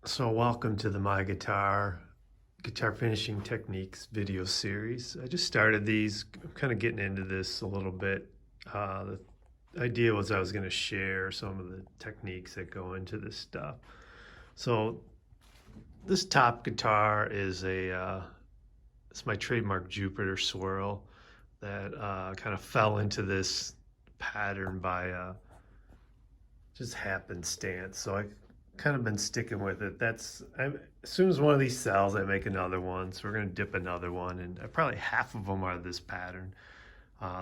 So welcome to the My Guitar Finishing Techniques video series. I just started these. I'm kind of getting into this a little bit. The idea was I was going to share some of the techniques that go into this stuff. So this top guitar is it's my trademark Jupiter swirl that kind of fell into this pattern by just happenstance. So I kind of been sticking with it. As soon as one of these sells, I make another one. So we're gonna dip another one, and probably half of them are this pattern.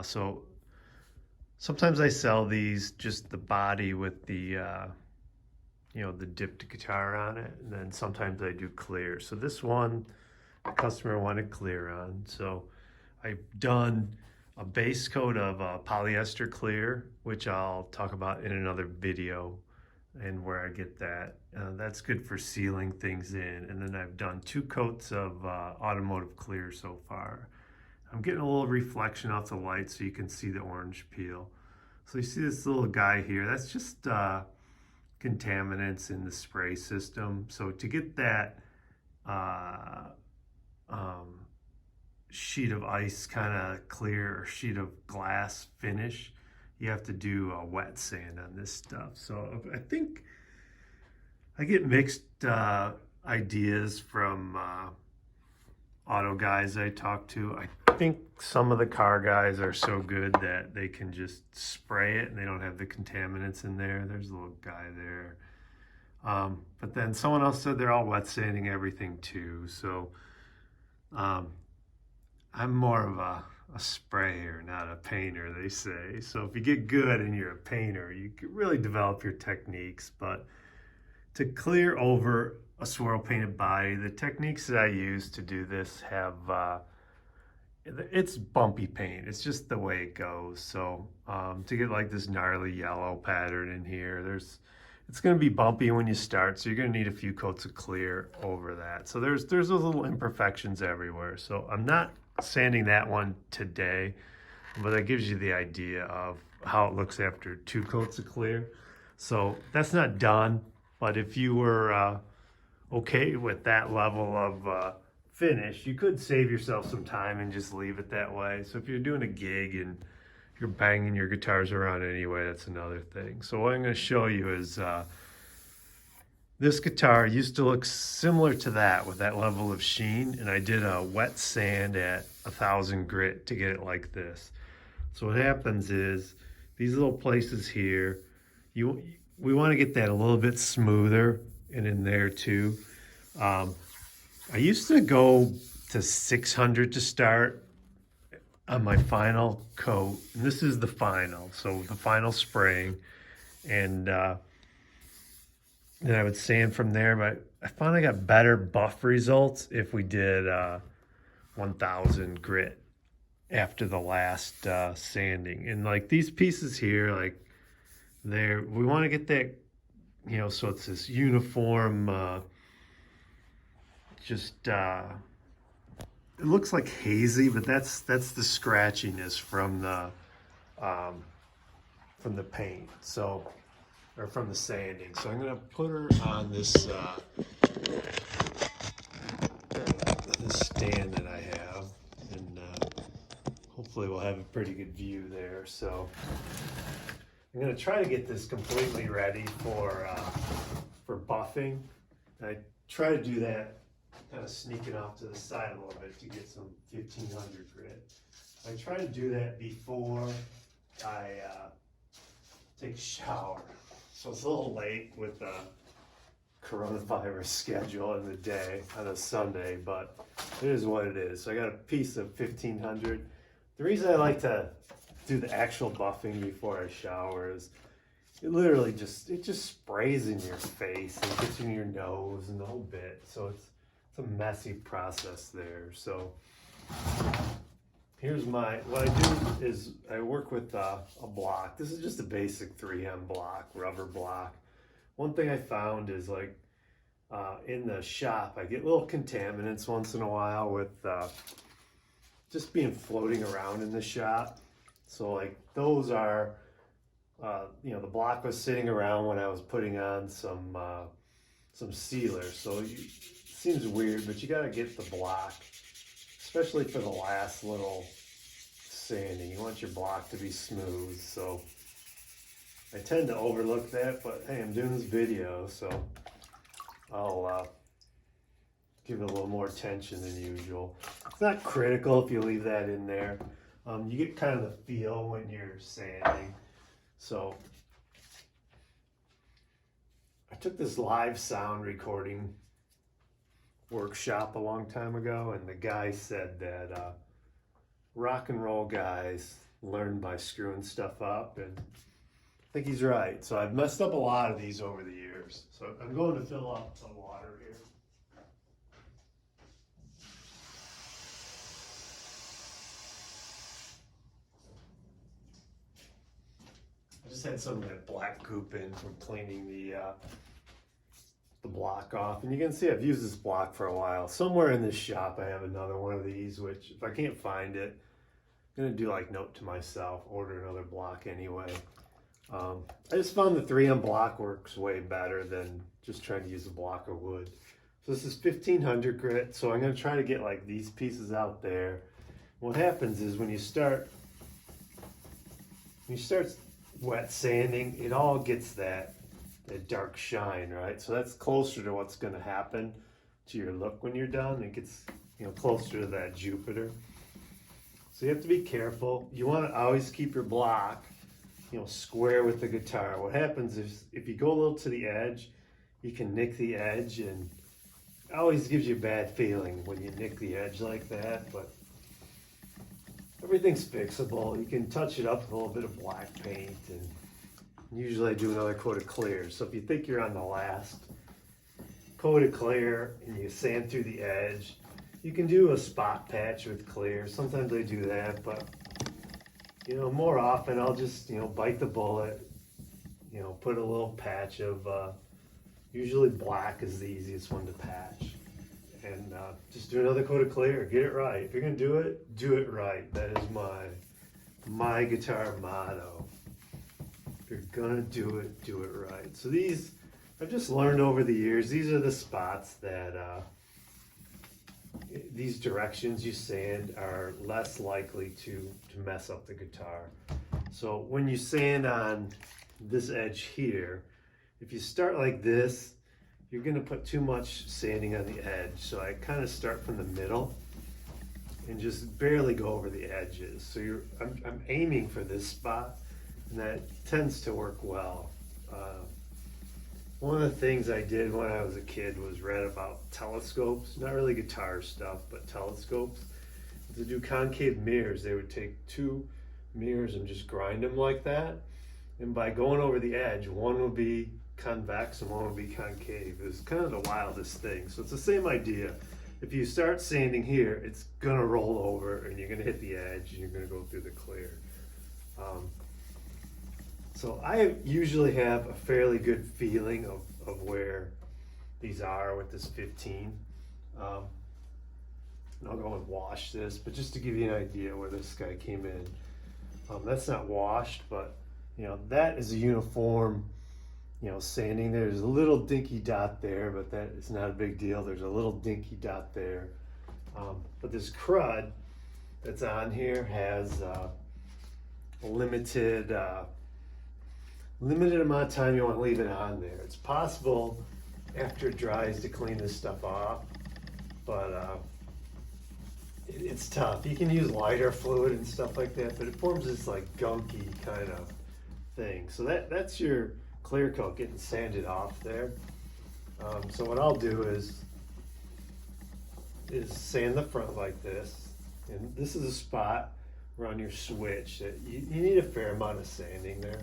So sometimes I sell these just the body with the dipped guitar on it, and then sometimes I do clear. So this one, the customer wanted clear on, so I've done a base coat of polyester clear, which I'll talk about in another video and where I get that. That's good for sealing things in. And then I've done 2 coats of automotive clear so far. I'm getting a little reflection off the light so you can see the orange peel. So you see this little guy here, that's just contaminants in the spray system. So to get that sheet of ice kind of clear or sheet of glass finish, you have to do a wet sand on this stuff. So I think I get mixed ideas from auto guys I talk to. I think some of the car guys are so good that they can just spray it and they don't have the contaminants in there. There's a little guy there. But then someone else said they're all wet sanding everything too. So I'm more of a sprayer, not a painter, they say. So if you get good and you're a painter, you can really develop your techniques. But to clear over a swirl painted body, the techniques that I use to do this have, it's bumpy paint. It's just the way it goes. So to get like this gnarly yellow pattern in here, it's going to be bumpy when you start, so you're going to need a few coats of clear over that. So there's those little imperfections everywhere. So I'm not sanding that one today, but that gives you the idea of how it looks after 2 coats of clear. So that's not done, but if you were okay with that level of finish, you could save yourself some time and just leave it that way. So if you're doing a gig and you're banging your guitars around anyway, that's another thing. So what I'm going to show you is this guitar used to look similar to that with that level of sheen, and I did a wet sand at 1,000 grit to get it like this. So what happens is these little places here, we want to get that a little bit smoother and in there too. I used to go to 600 to start on my final coat, and this is the final, so the final spraying, and then I would sand from there. But I found I got better buff results if we did 1,000 grit after the last sanding. And like these pieces here, like we want to get that, so it's this uniform, just it looks like hazy, but that's the scratchiness from the paint. So, or from the sanding. So I'm gonna put her on this this stand that I have, and hopefully we'll have a pretty good view there. So I'm gonna try to get this completely ready for buffing. I try to do that kind of sneaking off to the side a little bit to get some 1,500 grit. I try to do that before I take a shower. So it's a little late with the coronavirus schedule in the day on a Sunday, but it is what it is. So I got a piece of 1,500. The reason I like to do the actual buffing before I shower is it just sprays in your face and gets in your nose and the whole bit. So it's a messy process there. So here's what I do is I work with a block. This is just a basic 3M block, rubber block. One thing I found is like in the shop, I get little contaminants once in a while with just being floating around in the shop. So like those are, the block was sitting around when I was putting on some some sealer. So it seems weird, but you gotta get the block, especially for the last little sanding. You want your block to be smooth. So I tend to overlook that, but hey, I'm doing this video, so I'll give it a little more attention than usual. It's not critical if you leave that in there. You get kind of the feel when you're sanding. So I took this live sound recording workshop a long time ago, and the guy said that rock and roll guys learn by screwing stuff up, and I think he's right. So I've messed up a lot of these over the years. So I'm going to fill up the water here. I just had some of that black goop in from cleaning the block off. And you can see I've used this block for a while. Somewhere in this shop I have another one of these, which if I can't find it, I'm gonna do like note to myself, order another block anyway. I just found the 3M block works way better than just trying to use a block of wood. So this is 1500 grit, so I'm gonna try to get like these pieces out there. What happens is when you start wet sanding, it all gets that dark shine, right? So that's closer to what's gonna happen to your look when you're done. It gets, you know, closer to that Jupiter. So you have to be careful. You want to always keep your block, you know, square with the guitar. What happens is if you go a little to the edge, you can nick the edge, and it always gives you a bad feeling when you nick the edge like that, but everything's fixable. You can touch it up with a little bit of black paint, and usually I do another coat of clear. So if you think you're on the last coat of clear and you sand through the edge, you can do a spot patch with clear. Sometimes I do that, but you know, more often I'll just, you know, bite the bullet, you know, put a little patch of, usually black is the easiest one to patch. And just do another coat of clear, get it right. If you're gonna do it right. That is my guitar motto. If you're gonna do it right. So these, I've just learned over the years, these are the spots that, these directions you sand are less likely to mess up the guitar. So when you sand on this edge here, if you start like this, you're gonna put too much sanding on the edge. So I kind of start from the middle and just barely go over the edges. So I'm aiming for this spot, and that tends to work well. One of the things I did when I was a kid was read about telescopes, not really guitar stuff, but telescopes. To do concave mirrors, they would take two mirrors and just grind them like that. And by going over the edge, one would be convex and one would be concave. It was kind of the wildest thing. So it's the same idea. If you start sanding here, it's gonna roll over and you're gonna hit the edge and you're gonna go through the clear. So I usually have a fairly good feeling of where these are with this 15. And I'll go and wash this, but just to give you an idea where this guy came in. That's not washed, but you know, that is a uniform, you know, sanding. There's a little dinky dot there, but that is not a big deal. There's a little dinky dot there. But this crud that's on here has a limited amount of time you want to leave it on there. It's possible after it dries to clean this stuff off, but it's tough. You can use lighter fluid and stuff like that, but it forms this like gunky kind of thing. So that's your clear coat getting sanded off there. So what I'll do is sand the front like this, and this is a spot around your switch that you need a fair amount of sanding there.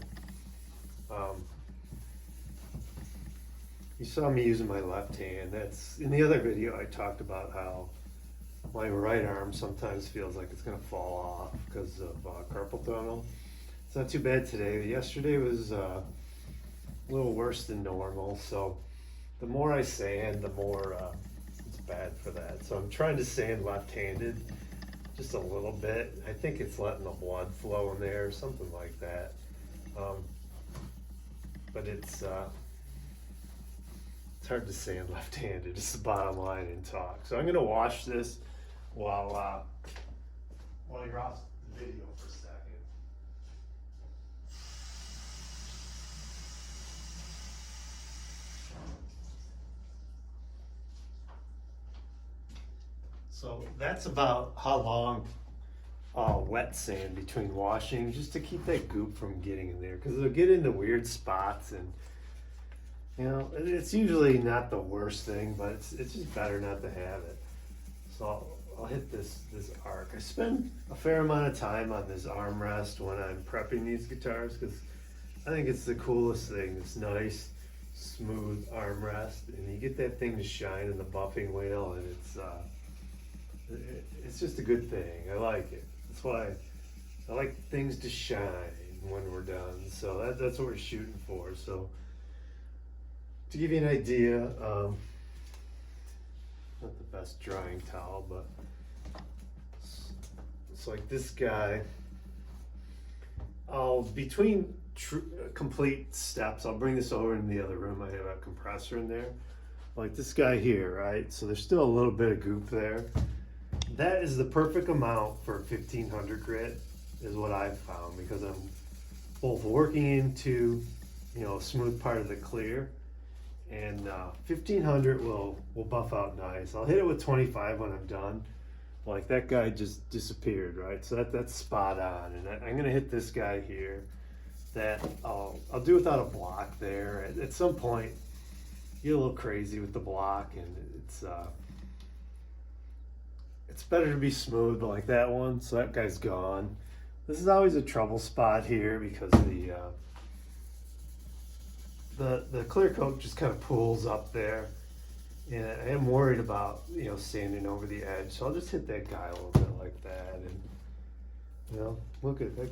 You saw me using my left hand. That's in the other video I talked about how my right arm sometimes feels like it's gonna fall off because of carpal tunnel. It's not too bad today. Yesterday was a little worse than normal. So the more I sand, the more it's bad for that. So I'm trying to sand left-handed just a little bit. I think it's letting the blood flow in there or something like that. But it's hard to sand left-handed. It's the bottom line in talk. So I'm gonna wash this while you're off the video for a second. So that's about how long wet sand between washing, just to keep that goop from getting in there, because it'll get into weird spots, and you know, it's usually not the worst thing, but it's just better not to have it. So I'll hit this arc. I spend a fair amount of time on this armrest when I'm prepping these guitars, because I think it's the coolest thing. This nice, smooth armrest, and you get that thing to shine in the buffing wheel, and it's just a good thing. I like it. That's why I like things to shine when we're done. So that's what we're shooting for. So to give you an idea, not the best drying towel, but it's like this guy. Between complete steps, I'll bring this over in the other room. I have a compressor in there. Like this guy here, right? So there's still a little bit of goop there. That is the perfect amount for 1500 grit, is what I've found, because I'm both working into, you know, a smooth part of the clear, and 1500 will buff out nice. I'll hit it with 25 when I'm done. Like that guy just disappeared, right? So that's spot on. And I'm gonna hit this guy here. That I'll do without a block there. At some point, get a little crazy with the block, and it's better to be smooth, but like that one, so that guy's gone. This is always a trouble spot here, because the clear coat just kind of pools up there, and I am worried about, you know, sanding over the edge. So I'll just hit that guy a little bit like that, and you know, look at that.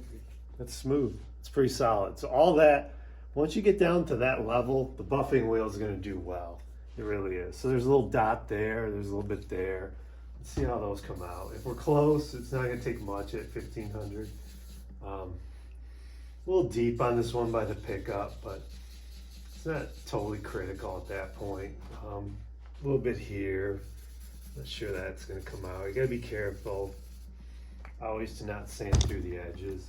That's smooth. It's pretty solid. So all that, once you get down to that level, the buffing wheel is going to do well. It really is. So there's a little dot there. There's a little bit there. Let's see how those come out. If we're close, it's not going to take much at 1500. A little deep on this one by the pickup, but it's not totally critical at that point. A little bit here. Not sure that's going to come out. You got to be careful always to not sand through the edges.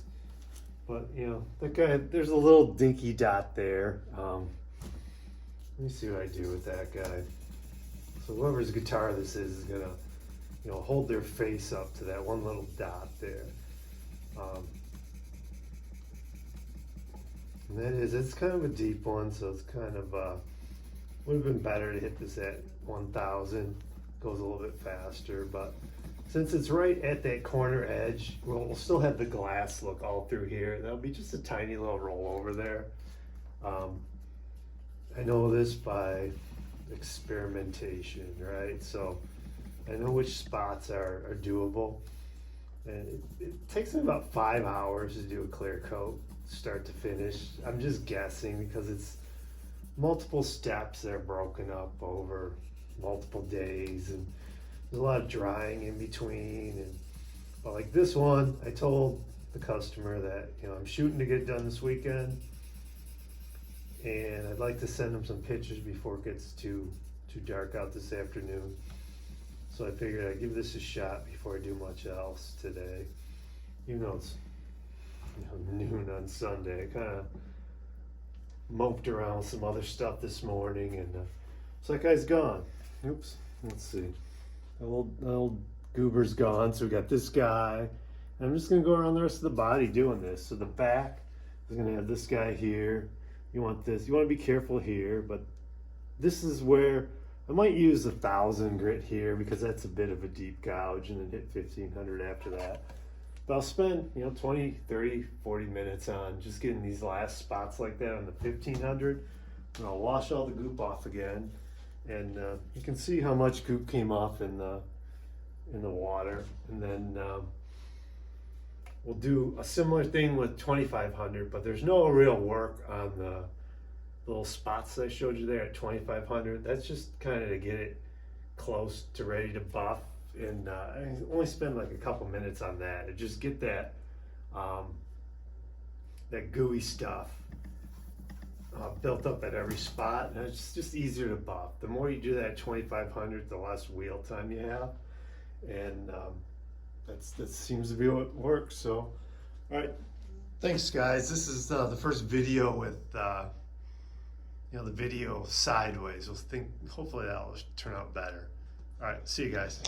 But you know, that guy, there's a little dinky dot there. Let me see what I do with that guy. So whoever's guitar this is gonna, you know, hold their face up to that one little dot there. And that is, it's kind of a deep one, so it's kind of, would have been better to hit this at 1000. Goes a little bit faster, but since it's right at that corner edge, we'll still have the glass look all through here. That'll be just a tiny little roll over there. I know this by experimentation, right? So I know which spots are doable. And it takes me about 5 hours to do a clear coat, start to finish. I'm just guessing, because it's multiple steps that are broken up over multiple days, and there's a lot of drying in between. But like this one, I told the customer that, you know, I'm shooting to get done this weekend, and I'd like to send them some pictures before it gets too dark out this afternoon. So I figured I'd give this a shot before I do much else today. Even though it's, you know, noon on Sunday, I kind of moped around with some other stuff this morning, and so that guy's gone. Oops, let's see. The old goober's gone, so we got this guy. And I'm just gonna go around the rest of the body doing this. So the back is gonna have this guy here. You want this, you wanna be careful here, but this is where I might use 1000 grit here, because that's a bit of a deep gouge, and then hit 1500 after that. But I'll spend, you know, 20, 30, 40 minutes on just getting these last spots like that on the 1500. And I'll wash all the goop off again. And you can see how much goop came off in the water. And then we'll do a similar thing with 2500, but there's no real work on the little spots that I showed you there at 2500. That's just kind of to get it close to ready to buff. And I only spend like a couple minutes on that to just get that that gooey stuff built up at every spot, and it's just easier to buff. The more you do that 2500, the less wheel time you have, and that seems to be what works. So, all right, thanks guys. This is the first video with the video sideways. Hopefully that'll turn out better. All right, see you guys.